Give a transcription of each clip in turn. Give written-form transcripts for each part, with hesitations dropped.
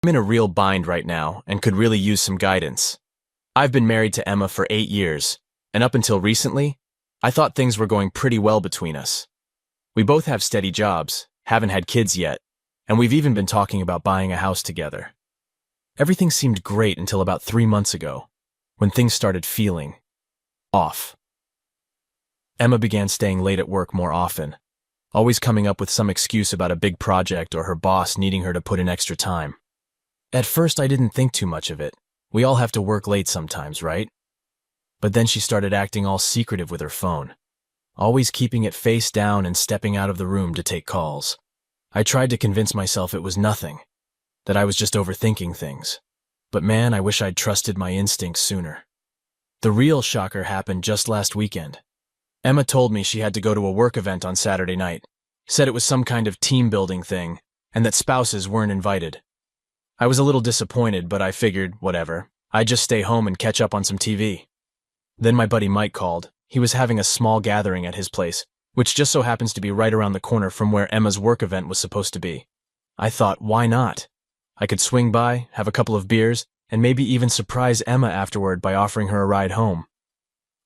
I'm in a real bind right now and could really use some guidance. I've been married to Emma for 8 years, and up until recently, I thought things were going pretty well between us. We both have steady jobs, haven't had kids yet, and we've even been talking about buying a house together. Everything seemed great until about 3 months ago, when things started feeling off. Emma began staying late at work more often, always coming up with some excuse about a big project or her boss needing her to put in extra time. At first, I didn't think too much of it. We all have to work late sometimes, right? But then she started acting all secretive with her phone, always keeping it face down and stepping out of the room to take calls. I tried to convince myself it was nothing, that I was just overthinking things. But man, I wish I'd trusted my instincts sooner. The real shocker happened just last weekend. Emma told me she had to go to a work event on Saturday night, said it was some kind of team-building thing, and that spouses weren't invited. I was a little disappointed, but I figured, whatever, I'd just stay home and catch up on some TV. Then my buddy Mike called. He was having a small gathering at his place, which just so happens to be right around the corner from where Emma's work event was supposed to be. I thought, why not? I could swing by, have a couple of beers, and maybe even surprise Emma afterward by offering her a ride home.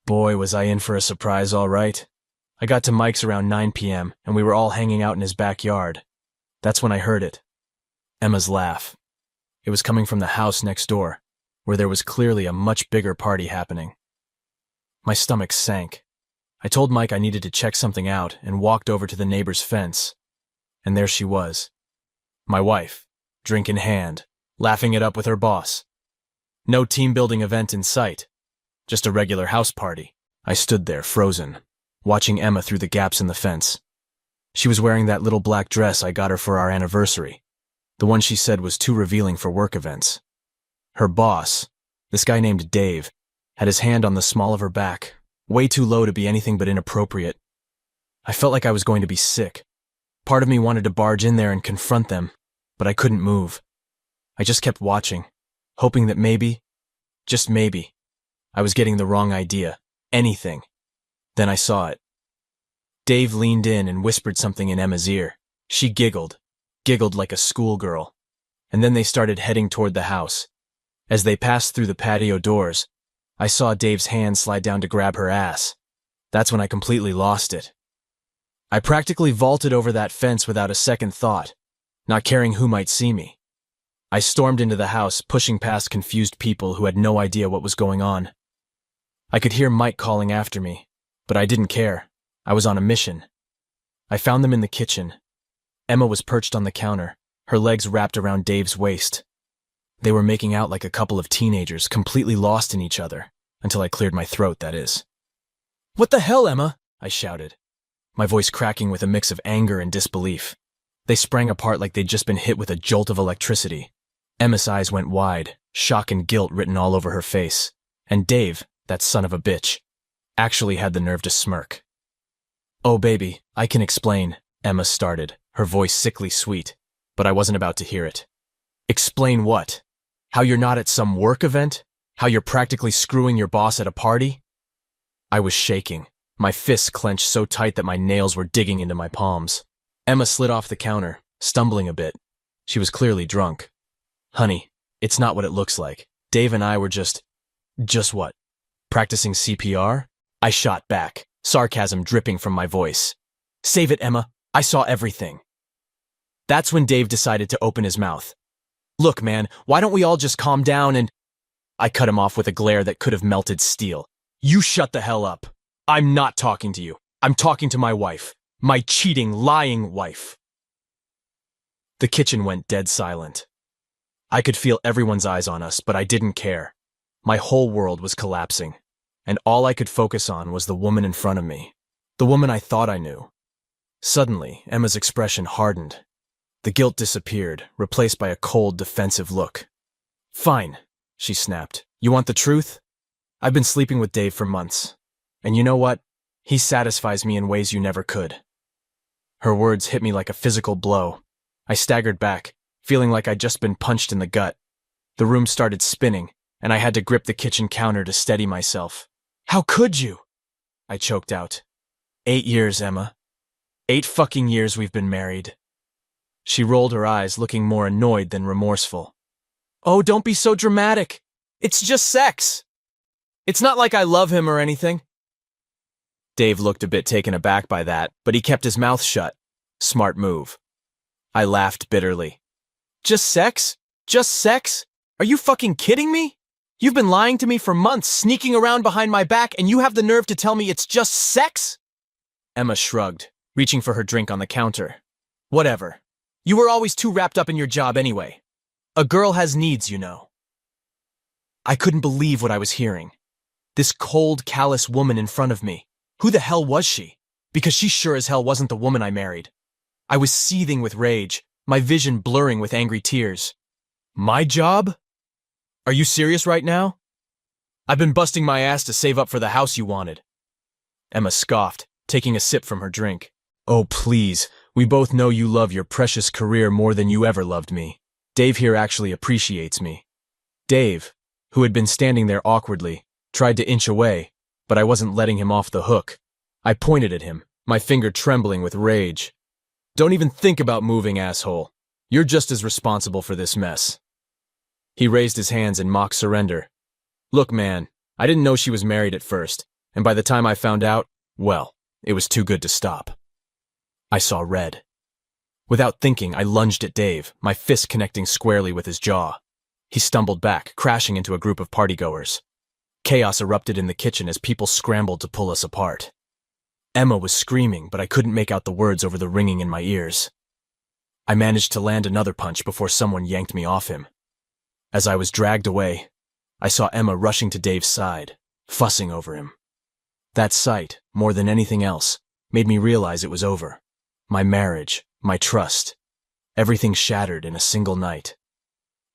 Boy, was I in for a surprise, all right. I got to Mike's around 9 p.m., and we were all hanging out in his backyard. That's when I heard it. Emma's laugh. It was coming from the house next door, where there was clearly a much bigger party happening. My stomach sank. I told Mike I needed to check something out and walked over to the neighbor's fence. And there she was. My wife, drink in hand, laughing it up with her boss. No team-building event in sight. Just a regular house party. I stood there, frozen, watching Emma through the gaps in the fence. She was wearing that little black dress I got her for our anniversary, the one she said was too revealing for work events. Her boss, this guy named Dave, had his hand on the small of her back, way too low to be anything but inappropriate. I felt like I was going to be sick. Part of me wanted to barge in there and confront them, but I couldn't move. I just kept watching, hoping that maybe, just maybe, I was getting the wrong idea, anything. Then I saw it. Dave leaned in and whispered something in Emma's ear. She giggled like a schoolgirl, and then they started heading toward the house. As they passed through the patio doors, I saw Dave's hand slide down to grab her ass. That's when I completely lost it. I practically vaulted over that fence without a second thought, not caring who might see me. I stormed into the house, pushing past confused people who had no idea what was going on. I could hear Mike calling after me, but I didn't care. I was on a mission. I found them in the kitchen. Emma was perched on the counter, her legs wrapped around Dave's waist. They were making out like a couple of teenagers, completely lost in each other, until I cleared my throat, that is. "What the hell, Emma?" I shouted, my voice cracking with a mix of anger and disbelief. They sprang apart like they'd just been hit with a jolt of electricity. Emma's eyes went wide, shock and guilt written all over her face, and Dave, that son of a bitch, actually had the nerve to smirk. "Oh, baby, I can explain," Emma started, her voice sickly sweet, but I wasn't about to hear it. "Explain what? How you're not at some work event? How you're practically screwing your boss at a party?" I was shaking, my fists clenched so tight that my nails were digging into my palms. Emma slid off the counter, stumbling a bit. She was clearly drunk. "Honey, it's not what it looks like. Dave and I were just what? Practicing CPR?" I shot back, sarcasm dripping from my voice. "Save it, Emma. I saw everything." That's when Dave decided to open his mouth. "Look, man, why don't we all just calm down and—" I cut him off with a glare that could have melted steel. "You shut the hell up. I'm not talking to you. I'm talking to my wife. My cheating, lying wife." The kitchen went dead silent. I could feel everyone's eyes on us, but I didn't care. My whole world was collapsing, and all I could focus on was the woman in front of me, the woman I thought I knew. Suddenly, Emma's expression hardened. The guilt disappeared, replaced by a cold, defensive look. "Fine," she snapped. "You want the truth? I've been sleeping with Dave for months. And you know what? He satisfies me in ways you never could." Her words hit me like a physical blow. I staggered back, feeling like I'd just been punched in the gut. The room started spinning, and I had to grip the kitchen counter to steady myself. "How could you?" I choked out. 8 years, Emma. 8 fucking years we've been married." She rolled her eyes, looking more annoyed than remorseful. Oh, don't be so dramatic. It's just sex. It's not like I love him or anything. Dave looked a bit taken aback by that, but he kept his mouth shut. Smart move. I laughed bitterly. Just sex? Just sex? Are you fucking kidding me? You've been lying to me for months, sneaking around behind my back, and you have the nerve to tell me it's just sex? Emma shrugged, reaching for her drink on the counter. Whatever. You were always too wrapped up in your job anyway. A girl has needs, you know. I couldn't believe what I was hearing. This cold, callous woman in front of me. Who the hell was she? Because she sure as hell wasn't the woman I married. I was seething with rage, my vision blurring with angry tears. My job? Are you serious right now? I've been busting my ass to save up for the house you wanted. Emma scoffed, taking a sip from her drink. Oh, please, we both know you love your precious career more than you ever loved me. Dave here actually appreciates me. Dave, who had been standing there awkwardly, tried to inch away, but I wasn't letting him off the hook. I pointed at him, my finger trembling with rage. Don't even think about moving, asshole. You're just as responsible for this mess. He raised his hands in mock surrender. Look, man, I didn't know she was married at first, and by the time I found out, well, it was too good to stop. I saw red. Without thinking, I lunged at Dave, my fist connecting squarely with his jaw. He stumbled back, crashing into a group of partygoers. Chaos erupted in the kitchen as people scrambled to pull us apart. Emma was screaming, but I couldn't make out the words over the ringing in my ears. I managed to land another punch before someone yanked me off him. As I was dragged away, I saw Emma rushing to Dave's side, fussing over him. That sight, more than anything else, made me realize it was over. My marriage, my trust, everything shattered in a single night.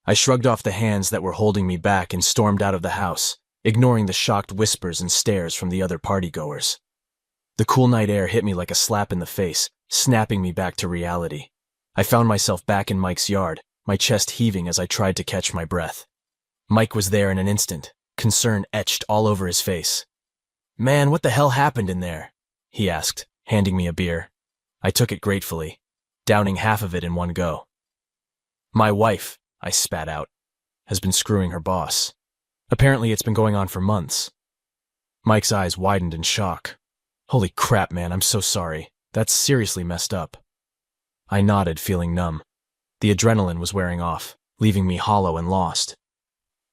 I shrugged off the hands that were holding me back and stormed out of the house, ignoring the shocked whispers and stares from the other partygoers. The cool night air hit me like a slap in the face, snapping me back to reality. I found myself back in Mike's yard, my chest heaving as I tried to catch my breath. Mike was there in an instant, concern etched all over his face. Man, what the hell happened in there? He asked, handing me a beer. I took it gratefully, downing half of it in one go. My wife, I spat out, has been screwing her boss. Apparently it's been going on for months. Mike's eyes widened in shock. Holy crap, man, I'm so sorry. That's seriously messed up. I nodded, feeling numb. The adrenaline was wearing off, leaving me hollow and lost.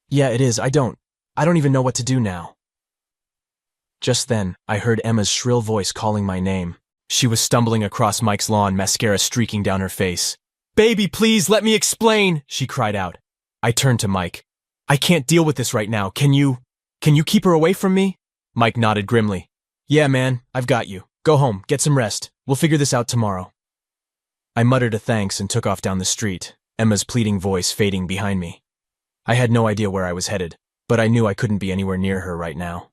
Yeah, it is. I don't even know what to do now. Just then, I heard Emma's shrill voice calling my name. She was stumbling across Mike's lawn, mascara streaking down her face. Baby, please, let me explain, she cried out. I turned to Mike. I can't deal with this right now. Can you keep her away from me? Mike nodded grimly. Yeah, man, I've got you. Go home, get some rest. We'll figure this out tomorrow. I muttered a thanks and took off down the street, Emma's pleading voice fading behind me. I had no idea where I was headed, but I knew I couldn't be anywhere near her right now.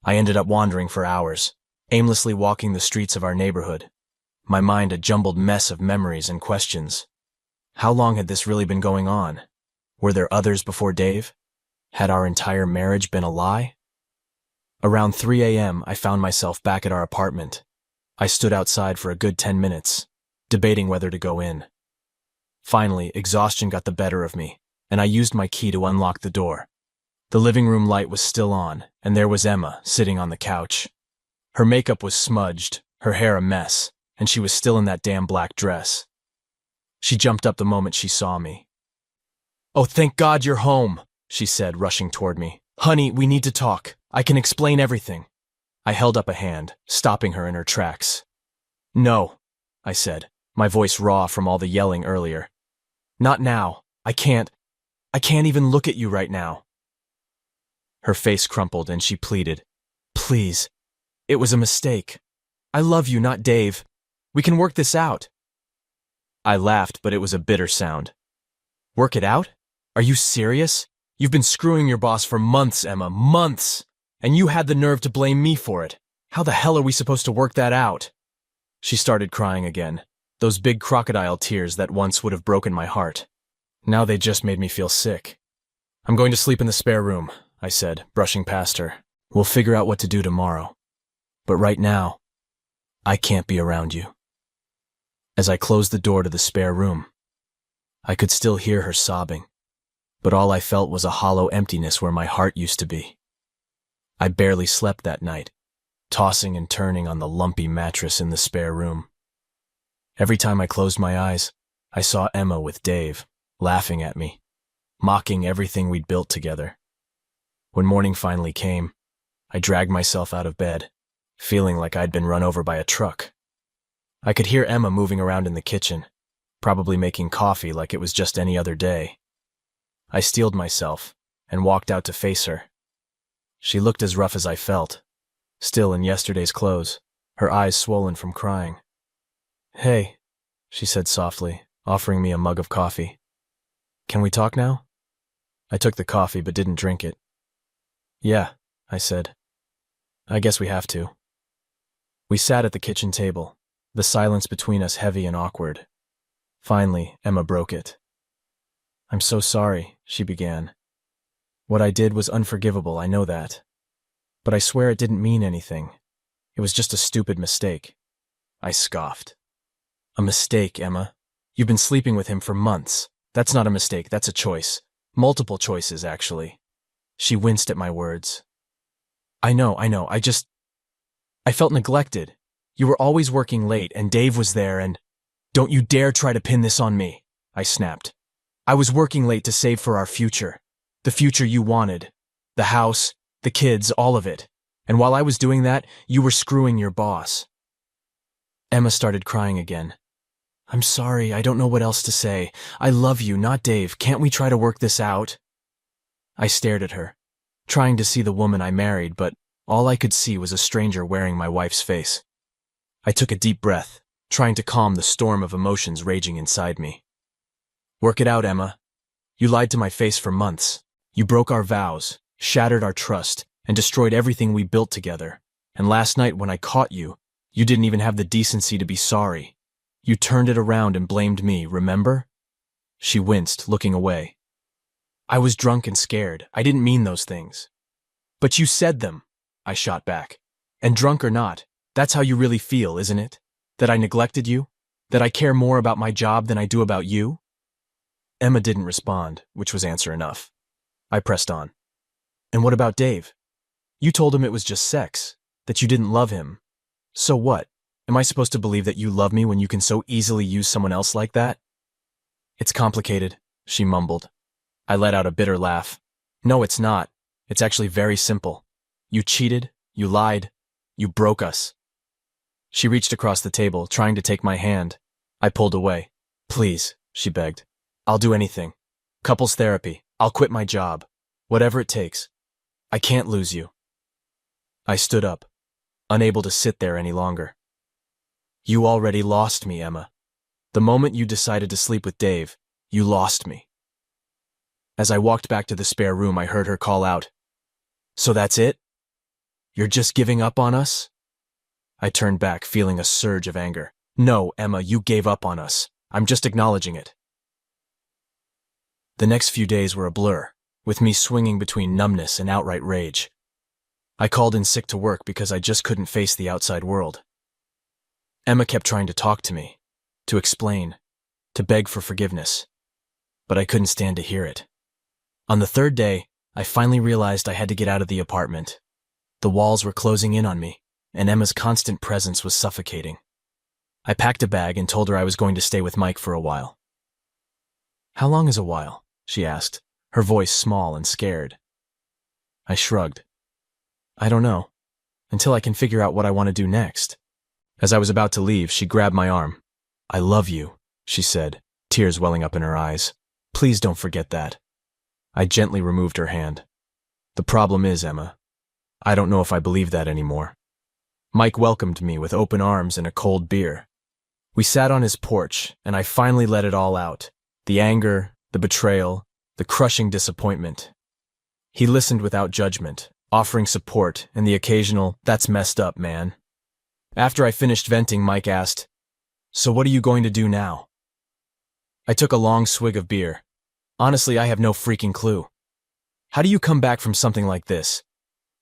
I ended up wandering for hours, aimlessly walking the streets of our neighborhood, my mind a jumbled mess of memories and questions. How long had this really been going on? Were there others before Dave? Had our entire marriage been a lie? Around 3 a.m., I found myself back at our apartment. I stood outside for a good 10 minutes, debating whether to go in. Finally, exhaustion got the better of me, and I used my key to unlock the door. The living room light was still on, and there was Emma sitting on the couch. Her makeup was smudged, her hair a mess, and she was still in that damn black dress. She jumped up the moment she saw me. Oh, thank God you're home, she said, rushing toward me. Honey, we need to talk. I can explain everything. I held up a hand, stopping her in her tracks. No, I said, my voice raw from all the yelling earlier. Not now. I can't even look at you right now. Her face crumpled and she pleaded. Please. It was a mistake. I love you, not Dave. We can work this out. I laughed, but it was a bitter sound. Work it out? Are you serious? You've been screwing your boss for months, Emma, months. And you had the nerve to blame me for it. How the hell are we supposed to work that out? She started crying again, those big crocodile tears that once would have broken my heart. Now they just made me feel sick. I'm going to sleep in the spare room, I said, brushing past her. We'll figure out what to do tomorrow. But right now, I can't be around you. As I closed the door to the spare room, I could still hear her sobbing. but all I felt was a hollow emptiness where my heart used to be. I barely slept that night, tossing and turning on the lumpy mattress in the spare room. Every time I closed my eyes, I saw Emma with Dave, laughing at me, mocking everything we'd built together. When morning finally came, I dragged myself out of bed, feeling like I'd been run over by a truck. I could hear Emma moving around in the kitchen, probably making coffee like it was just any other day. I steeled myself and walked out to face her. She looked as rough as I felt, still in yesterday's clothes, her eyes swollen from crying. "Hey," she said softly, offering me a mug of coffee. "Can we talk now?" I took the coffee but didn't drink it. "Yeah," I said. "I guess we have to." We sat at the kitchen table, the silence between us heavy and awkward. Finally, Emma broke it. "I'm so sorry," she began. "What I did was unforgivable, I know that. But I swear it didn't mean anything. It was just a stupid mistake." I scoffed. "A mistake, Emma? You've been sleeping with him for months. That's not a mistake, that's a choice. Multiple choices, actually." She winced at my words. I know, I felt neglected. You were always working late, and Dave was there, and— "Don't you dare try to pin this on me," I snapped. "I was working late to save for our future. The future you wanted. The house, the kids, all of it. And while I was doing that, you were screwing your boss." Emma started crying again. "I'm sorry, I don't know what else to say. I love you, not Dave. Can't we try to work this out?" I stared at her, trying to see the woman I married, but all I could see was a stranger wearing my wife's face. I took a deep breath, trying to calm the storm of emotions raging inside me. "Work it out, Emma. You lied to my face for months. You broke our vows, shattered our trust, and destroyed everything we built together. And last night when I caught you, you didn't even have the decency to be sorry. You turned it around and blamed me, remember?" She winced, looking away. "I was drunk and scared. I didn't mean those things." "But you said them," I shot back. "And drunk or not, that's how you really feel, isn't it? That I neglected you? That I care more about my job than I do about you?" Emma didn't respond, which was answer enough. I pressed on. "And what about Dave? You told him it was just sex, that you didn't love him. So what? Am I supposed to believe that you love me when you can so easily use someone else like that?" "It's complicated," she mumbled. I let out a bitter laugh. "No, it's not. It's actually very simple. You cheated, you lied, you broke us." She reached across the table, trying to take my hand. I pulled away. "Please," she begged. "I'll do anything. Couples therapy. I'll quit my job. Whatever it takes. I can't lose you." I stood up, unable to sit there any longer. "You already lost me, Emma. The moment you decided to sleep with Dave, you lost me." As I walked back to the spare room, I heard her call out, "So that's it? You're just giving up on us?" I turned back, feeling a surge of anger. "No, Emma, you gave up on us. I'm just acknowledging it." The next few days were a blur, with me swinging between numbness and outright rage. I called in sick to work because I just couldn't face the outside world. Emma kept trying to talk to me, to explain, to beg for forgiveness, but I couldn't stand to hear it. On the third day, I finally realized I had to get out of the apartment. The walls were closing in on me, and Emma's constant presence was suffocating. I packed a bag and told her I was going to stay with Mike for a while. "How long is a while?" she asked, her voice small and scared. I shrugged. "I don't know, until I can figure out what I want to do next." As I was about to leave, she grabbed my arm. "I love you," she said, tears welling up in her eyes. "Please don't forget that." I gently removed her hand. "The problem is, Emma, I don't know if I believe that anymore." Mike welcomed me with open arms and a cold beer. We sat on his porch, and I finally let it all out. The anger, the betrayal, the crushing disappointment. He listened without judgment, offering support and the occasional, "That's messed up, man." After I finished venting, Mike asked, "So what are you going to do now?" I took a long swig of beer. "Honestly, I have no freaking clue." "How do you come back from something like this?"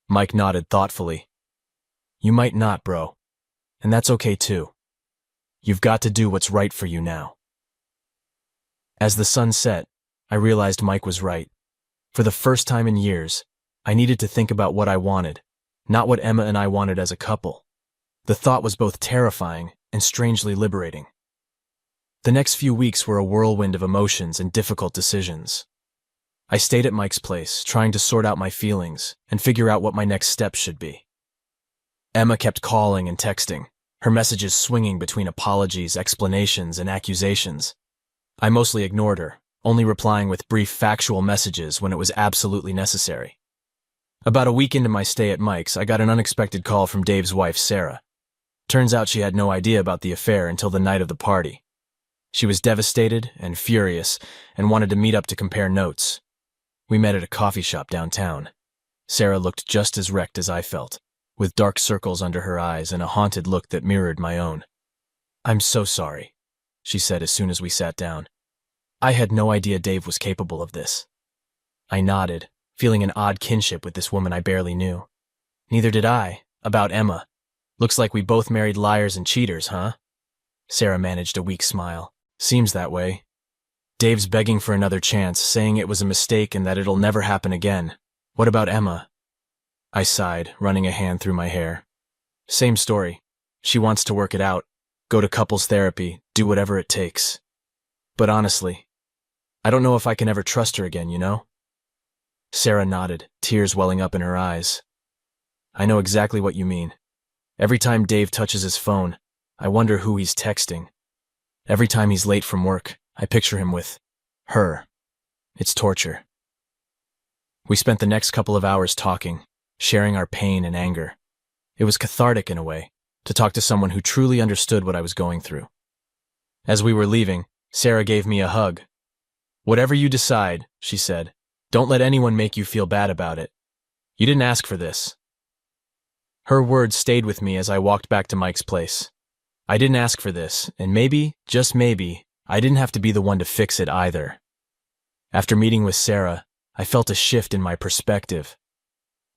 Mike nodded thoughtfully. "You might not, bro. And that's okay too. You've got to do what's right for you now." As the sun set, I realized Mike was right. For the first time in years, I needed to think about what I wanted, not what Emma and I wanted as a couple. The thought was both terrifying and strangely liberating. The next few weeks were a whirlwind of emotions and difficult decisions. I stayed at Mike's place, trying to sort out my feelings and figure out what my next steps should be. Emma kept calling and texting, her messages swinging between apologies, explanations, and accusations. I mostly ignored her, only replying with brief factual messages when it was absolutely necessary. About a week into my stay at Mike's, I got an unexpected call from Dave's wife, Sarah. Turns out she had no idea about the affair until the night of the party. She was devastated and furious and wanted to meet up to compare notes. We met at a coffee shop downtown. Sarah looked just as wrecked as I felt, with dark circles under her eyes and a haunted look that mirrored my own. "I'm so sorry," she said as soon as we sat down. "I had no idea Dave was capable of this." I nodded, feeling an odd kinship with this woman I barely knew. "Neither did I. About Emma. Looks like we both married liars and cheaters, huh?" Sarah managed a weak smile. "Seems that way. Dave's begging for another chance, saying it was a mistake and that it'll never happen again. What about Emma?" I sighed, running a hand through my hair. "Same story. She wants to work it out, go to couples therapy, do whatever it takes. But honestly, I don't know if I can ever trust her again, you know?" Sarah nodded, tears welling up in her eyes. "I know exactly what you mean. Every time Dave touches his phone, I wonder who he's texting. Every time he's late from work, I picture him with her. It's torture." We spent the next couple of hours talking, sharing our pain and anger. It was cathartic in a way, to talk to someone who truly understood what I was going through. As we were leaving, Sarah gave me a hug. "Whatever you decide," she said, "don't let anyone make you feel bad about it. You didn't ask for this." Her words stayed with me as I walked back to Mike's place. I didn't ask for this, and maybe, just maybe, I didn't have to be the one to fix it either. After meeting with Sarah, I felt a shift in my perspective.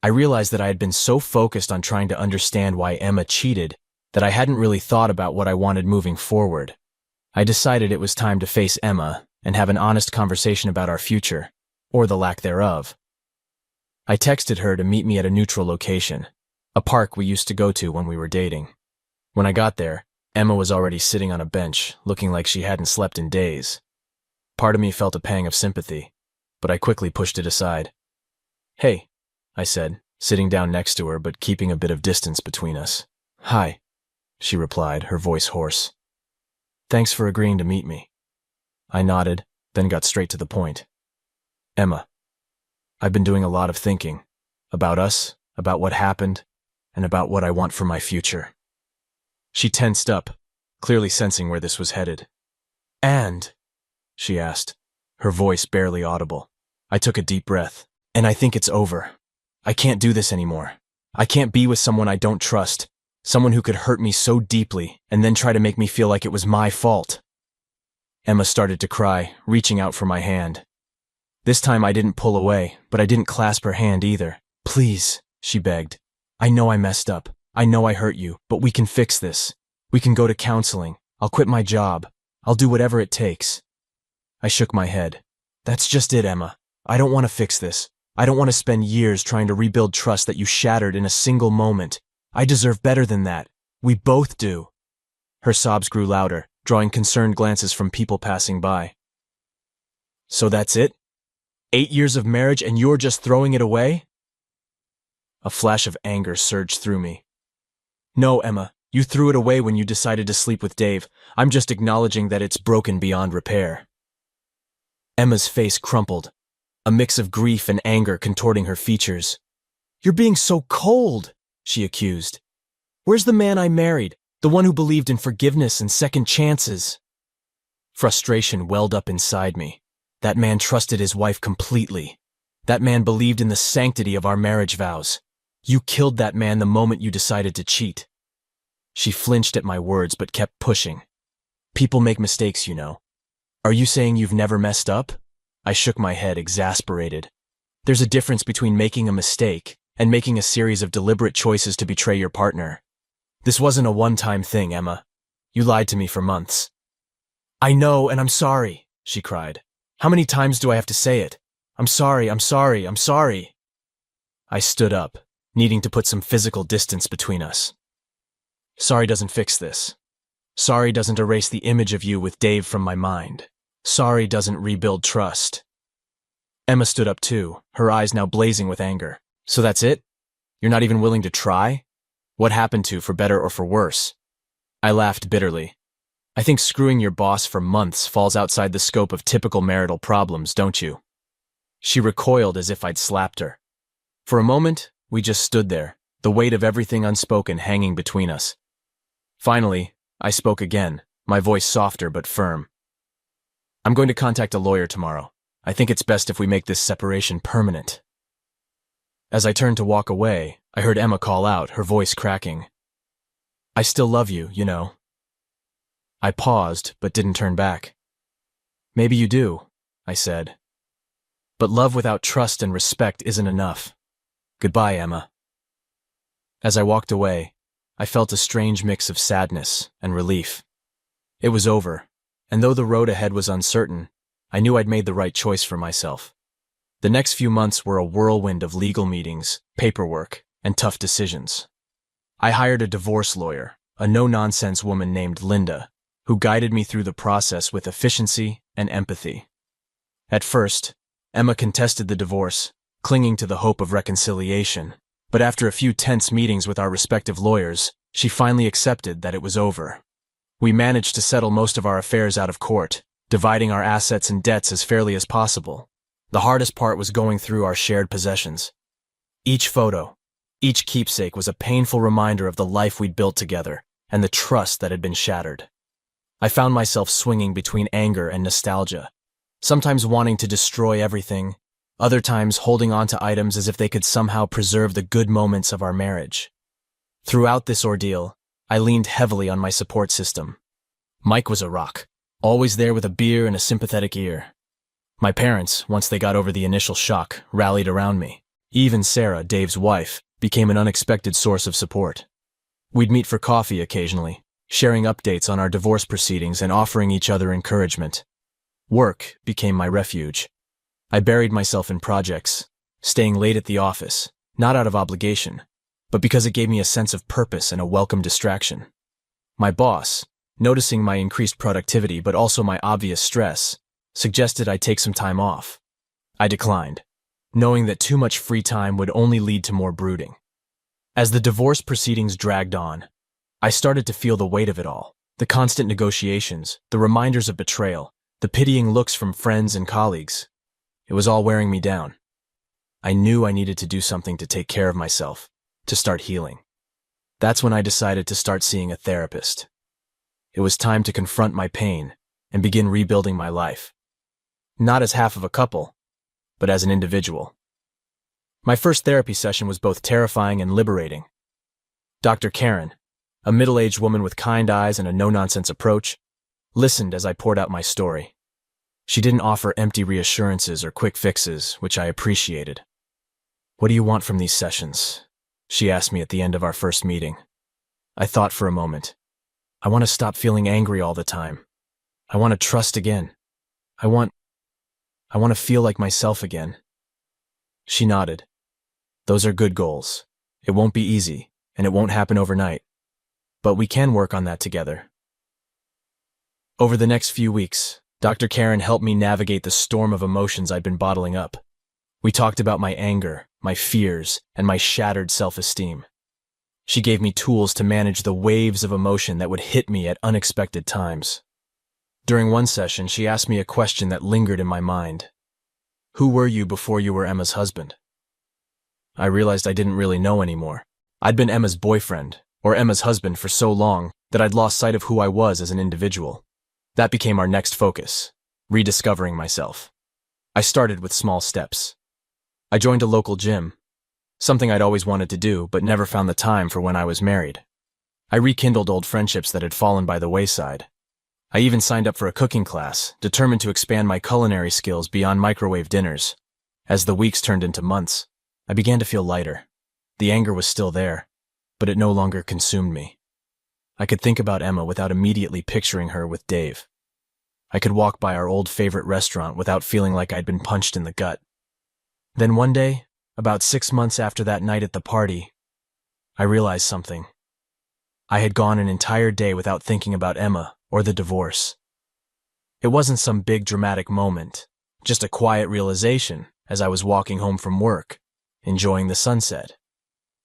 I realized that I had been so focused on trying to understand why Emma cheated that I hadn't really thought about what I wanted moving forward. I decided it was time to face Emma and have an honest conversation about our future, or the lack thereof. I texted her to meet me at a neutral location, a park we used to go to when we were dating. When I got there, Emma was already sitting on a bench, looking like she hadn't slept in days. Part of me felt a pang of sympathy, but I quickly pushed it aside. "Hey," I said, sitting down next to her but keeping a bit of distance between us. "Hi," she replied, her voice hoarse. "Thanks for agreeing to meet me." I nodded, then got straight to the point. "Emma, I've been doing a lot of thinking. About us, about what happened, and about what I want for my future." She tensed up, clearly sensing where this was headed. "And?" she asked, her voice barely audible. I took a deep breath. "And I think it's over. I can't do this anymore. I can't be with someone I don't trust, someone who could hurt me so deeply and then try to make me feel like it was my fault." Emma started to cry, reaching out for my hand. This time I didn't pull away, but I didn't clasp her hand either. "Please," she begged. "I know I messed up. I know I hurt you, but we can fix this. We can go to counseling. I'll quit my job. I'll do whatever it takes." I shook my head. "That's just it, Emma. I don't want to fix this. I don't want to spend years trying to rebuild trust that you shattered in a single moment. I deserve better than that. We both do." Her sobs grew louder, drawing concerned glances from people passing by. "So that's it? 8 years of marriage and you're just throwing it away?" A flash of anger surged through me. "No, Emma, you threw it away when you decided to sleep with Dave. I'm just acknowledging that it's broken beyond repair." Emma's face crumpled, a mix of grief and anger contorting her features. "You're being so cold," she accused. "Where's the man I married, the one who believed in forgiveness and second chances?" Frustration welled up inside me. That man trusted his wife completely. That man believed in the sanctity of our marriage vows. You killed that man the moment you decided to cheat. She flinched at my words but kept pushing. "People make mistakes, you know. Are you saying you've never messed up?" I shook my head, exasperated. "There's a difference between making a mistake and making a series of deliberate choices to betray your partner. This wasn't a one-time thing, Emma. You lied to me for months." "I know, and I'm sorry," she cried. How many times do I have to say it? I'm sorry, I'm sorry, I'm sorry. I stood up, needing to put some physical distance between us. Sorry doesn't fix this. Sorry doesn't erase the image of you with Dave from my mind. Sorry doesn't rebuild trust. Emma stood up too, her eyes now blazing with anger. So that's it? You're not even willing to try? What happened to, for better or for worse? I laughed bitterly. I think screwing your boss for months falls outside the scope of typical marital problems, don't you? She recoiled as if I'd slapped her. For a moment, we just stood there, the weight of everything unspoken hanging between us. Finally, I spoke again, my voice softer but firm. I'm going to contact a lawyer tomorrow. I think it's best if we make this separation permanent. As I turned to walk away, I heard Emma call out, her voice cracking. I still love you, you know. I paused, but didn't turn back. Maybe you do, I said. But love without trust and respect isn't enough. Goodbye, Emma. As I walked away, I felt a strange mix of sadness and relief. It was over, and though the road ahead was uncertain, I knew I'd made the right choice for myself. The next few months were a whirlwind of legal meetings, paperwork, and tough decisions. I hired a divorce lawyer, a no-nonsense woman named Linda, who guided me through the process with efficiency and empathy. At first, Emma contested the divorce, clinging to the hope of reconciliation, but after a few tense meetings with our respective lawyers, she finally accepted that it was over. We managed to settle most of our affairs out of court, dividing our assets and debts as fairly as possible. The hardest part was going through our shared possessions. Each photo, each keepsake was a painful reminder of the life we'd built together and the trust that had been shattered. I found myself swinging between anger and nostalgia, sometimes wanting to destroy everything, other times holding on to items as if they could somehow preserve the good moments of our marriage. Throughout this ordeal, I leaned heavily on my support system. Mike was a rock, always there with a beer and a sympathetic ear. My parents, once they got over the initial shock, rallied around me. Even Sarah, Dave's wife, became an unexpected source of support. We'd meet for coffee occasionally, sharing updates on our divorce proceedings and offering each other encouragement. Work became my refuge. I buried myself in projects, staying late at the office, not out of obligation, but because it gave me a sense of purpose and a welcome distraction. My boss, noticing my increased productivity but also my obvious stress, suggested I take some time off. I declined, knowing that too much free time would only lead to more brooding. As the divorce proceedings dragged on, I started to feel the weight of it all, the constant negotiations, the reminders of betrayal, the pitying looks from friends and colleagues. It was all wearing me down. I knew I needed to do something to take care of myself, to start healing. That's when I decided to start seeing a therapist. It was time to confront my pain and begin rebuilding my life. Not as half of a couple, but as an individual. My first therapy session was both terrifying and liberating. Dr. Karen, a middle-aged woman with kind eyes and a no-nonsense approach, listened as I poured out my story. She didn't offer empty reassurances or quick fixes, which I appreciated. "What do you want from these sessions?" she asked me at the end of our first meeting. I thought for a moment. I want to stop feeling angry all the time. I want to trust again. I want to feel like myself again. She nodded. Those are good goals. It won't be easy, and it won't happen overnight. But we can work on that together. Over the next few weeks, Dr. Karen helped me navigate the storm of emotions I'd been bottling up. We talked about my anger, my fears, and my shattered self-esteem. She gave me tools to manage the waves of emotion that would hit me at unexpected times. During one session, she asked me a question that lingered in my mind. Who were you before you were Emma's husband? I realized I didn't really know anymore. I'd been Emma's boyfriend, or Emma's husband for so long that I'd lost sight of who I was as an individual. That became our next focus, rediscovering myself. I started with small steps. I joined a local gym, something I'd always wanted to do but never found the time for when I was married. I rekindled old friendships that had fallen by the wayside. I even signed up for a cooking class, determined to expand my culinary skills beyond microwave dinners. As the weeks turned into months, I began to feel lighter. The anger was still there, but it no longer consumed me. I could think about Emma without immediately picturing her with Dave. I could walk by our old favorite restaurant without feeling like I'd been punched in the gut. Then one day, about 6 months after that night at the party, I realized something. I had gone an entire day without thinking about Emma or the divorce. It wasn't some big dramatic moment, just a quiet realization as I was walking home from work, enjoying the sunset.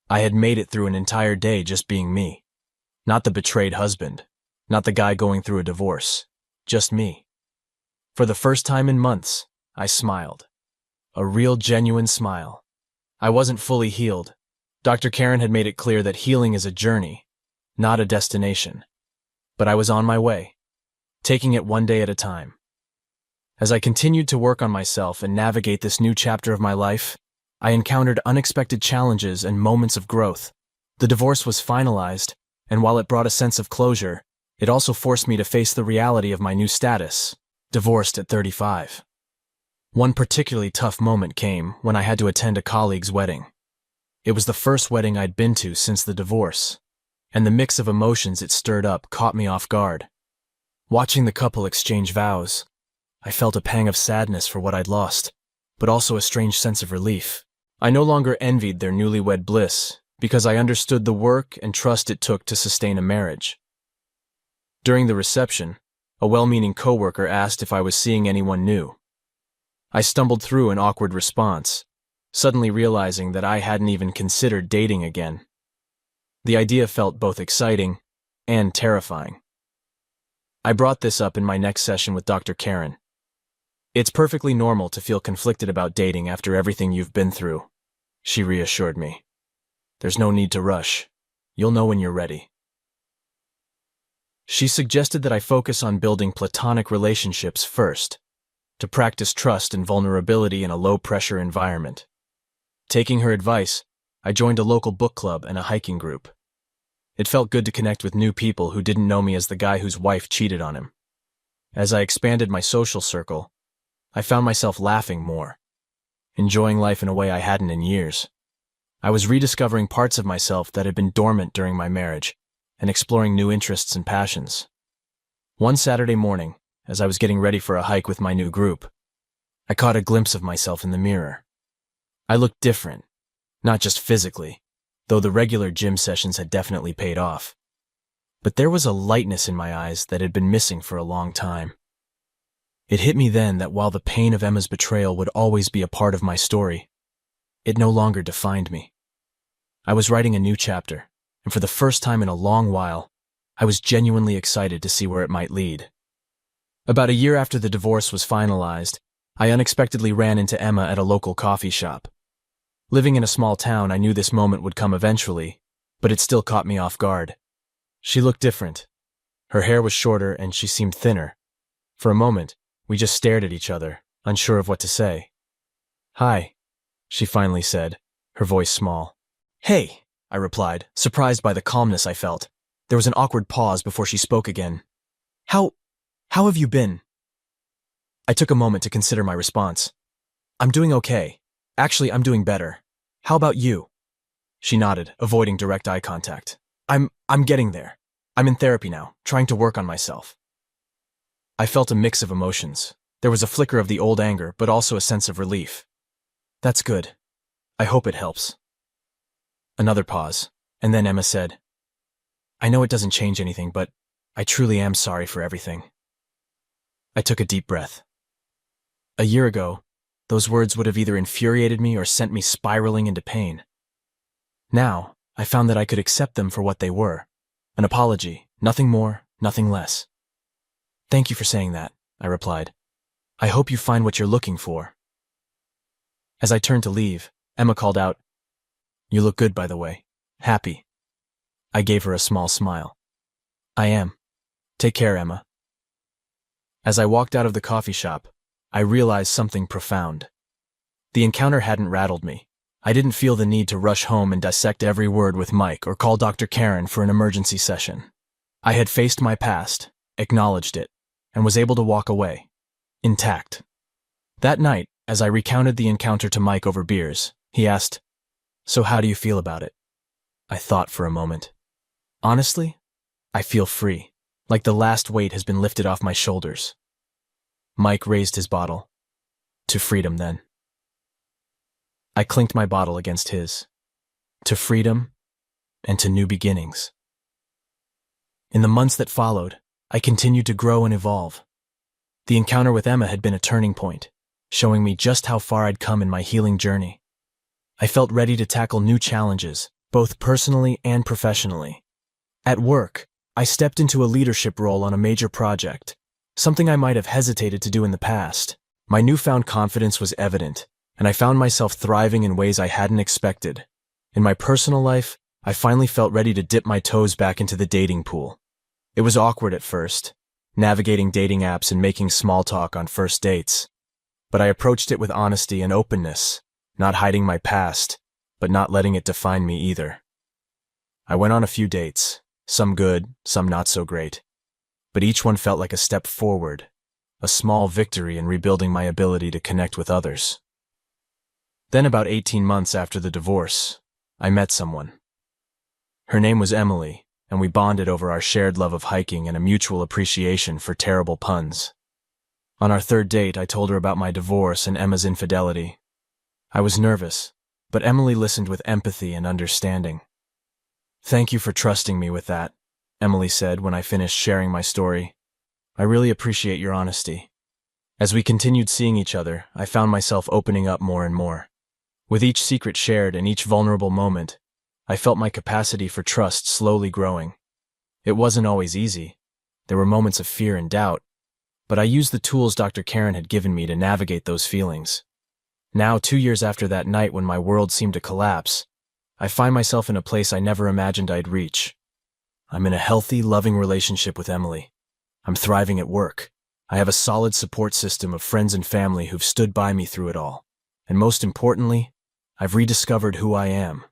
I had made it through an entire day just being me. Not the betrayed husband, not the guy going through a divorce, just me. For the first time in months, I smiled. A real, genuine smile. I wasn't fully healed. Dr. Karen had made it clear that healing is a journey, not a destination. But I was on my way, taking it one day at a time. As I continued to work on myself and navigate this new chapter of my life, I encountered unexpected challenges and moments of growth. The divorce was finalized, and while it brought a sense of closure, it also forced me to face the reality of my new status, divorced at 35. One particularly tough moment came when I had to attend a colleague's wedding. It was the first wedding I'd been to since the divorce, and the mix of emotions it stirred up caught me off guard. Watching the couple exchange vows, I felt a pang of sadness for what I'd lost, but also a strange sense of relief. I no longer envied their newlywed bliss because I understood the work and trust it took to sustain a marriage. During the reception, a well-meaning coworker asked if I was seeing anyone new. I stumbled through an awkward response, suddenly realizing that I hadn't even considered dating again. The idea felt both exciting and terrifying. I brought this up in my next session with Dr. Karen. It's perfectly normal to feel conflicted about dating after everything you've been through, she reassured me. There's no need to rush. You'll know when you're ready. She suggested that I focus on building platonic relationships first, to practice trust and vulnerability in a low-pressure environment. Taking her advice, I joined a local book club and a hiking group. It felt good to connect with new people who didn't know me as the guy whose wife cheated on him. As I expanded my social circle, I found myself laughing more, enjoying life in a way I hadn't in years. I was rediscovering parts of myself that had been dormant during my marriage and exploring new interests and passions. One Saturday morning, as I was getting ready for a hike with my new group, I caught a glimpse of myself in the mirror. I looked different, not just physically, though the regular gym sessions had definitely paid off. But there was a lightness in my eyes that had been missing for a long time. It hit me then that while the pain of Emma's betrayal would always be a part of my story, it no longer defined me. I was writing a new chapter, and for the first time in a long while, I was genuinely excited to see where it might lead. About a year after the divorce was finalized, I unexpectedly ran into Emma at a local coffee shop. Living in a small town, I knew this moment would come eventually, but it still caught me off guard. She looked different. Her hair was shorter and she seemed thinner. For a moment, we just stared at each other, unsure of what to say. "Hi," she finally said, her voice small. "Hey," I replied, surprised by the calmness I felt. There was an awkward pause before she spoke again. How have you been?" I took a moment to consider my response. "I'm doing okay. Actually, I'm doing better. How about you?" She nodded, avoiding direct eye contact. I'm getting there. I'm in therapy now, trying to work on myself." I felt a mix of emotions. There was a flicker of the old anger, but also a sense of relief. "That's good. I hope it helps." Another pause, and then Emma said, "I know it doesn't change anything, but I truly am sorry for everything." I took a deep breath. A year ago, those words would have either infuriated me or sent me spiraling into pain. Now, I found that I could accept them for what they were. An apology, nothing more, nothing less. "Thank you for saying that," I replied. "I hope you find what you're looking for." As I turned to leave, Emma called out, "You look good, by the way. Happy." I gave her a small smile. "I am. Take care, Emma." As I walked out of the coffee shop, I realized something profound. The encounter hadn't rattled me. I didn't feel the need to rush home and dissect every word with Mike or call Dr. Karen for an emergency session. I had faced my past, acknowledged it, and was able to walk away, intact. That night, as I recounted the encounter to Mike over beers, he asked, "So how do you feel about it?" I thought for a moment. Honestly, I feel free, like the last weight has been lifted off my shoulders. Mike raised his bottle. To freedom, then. I clinked my bottle against his. To freedom and to new beginnings. In the months that followed, I continued to grow and evolve. The encounter with Emma had been a turning point, showing me just how far I'd come in my healing journey. I felt ready to tackle new challenges, both personally and professionally. At work, I stepped into a leadership role on a major project, something I might have hesitated to do in the past. My newfound confidence was evident, and I found myself thriving in ways I hadn't expected. In my personal life, I finally felt ready to dip my toes back into the dating pool. It was awkward at first, navigating dating apps and making small talk on first dates. But I approached it with honesty and openness, not hiding my past, but not letting it define me either. I went on a few dates, some good, some not so great. But each one felt like a step forward, a small victory in rebuilding my ability to connect with others. Then about 18 months after the divorce, I met someone. Her name was Emily, and we bonded over our shared love of hiking and a mutual appreciation for terrible puns. On our third date, I told her about my divorce and Emma's infidelity. I was nervous, but Emily listened with empathy and understanding. "Thank you for trusting me with that," Emily said when I finished sharing my story. "I really appreciate your honesty." As we continued seeing each other, I found myself opening up more and more. With each secret shared and each vulnerable moment, I felt my capacity for trust slowly growing. It wasn't always easy. There were moments of fear and doubt, but I used the tools Dr. Karen had given me to navigate those feelings. Now, 2 years after that night when my world seemed to collapse, I find myself in a place I never imagined I'd reach. I'm in a healthy, loving relationship with Emily. I'm thriving at work. I have a solid support system of friends and family who've stood by me through it all. And most importantly, I've rediscovered who I am.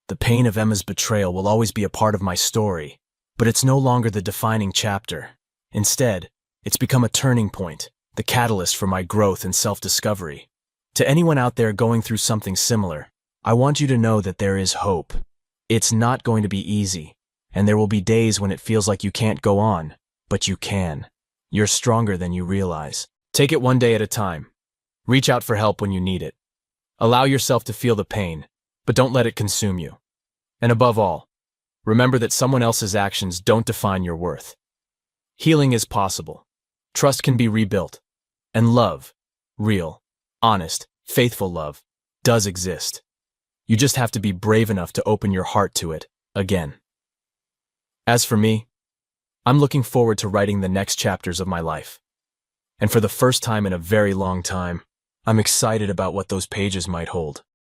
The pain of Emma's betrayal will always be a part of my story, but it's no longer the defining chapter. Instead, it's become a turning point, the catalyst for my growth and self-discovery. To anyone out there going through something similar, I want you to know that there is hope. It's not going to be easy, and there will be days when it feels like you can't go on, but you can. You're stronger than you realize. Take it one day at a time. Reach out for help when you need it. Allow yourself to feel the pain, but don't let it consume you. And above all, remember that someone else's actions don't define your worth. Healing is possible. Trust can be rebuilt. And love, real, honest, faithful love, does exist. You just have to be brave enough to open your heart to it again. As for me, I'm looking forward to writing the next chapters of my life. And for the first time in a very long time, I'm excited about what those pages might hold.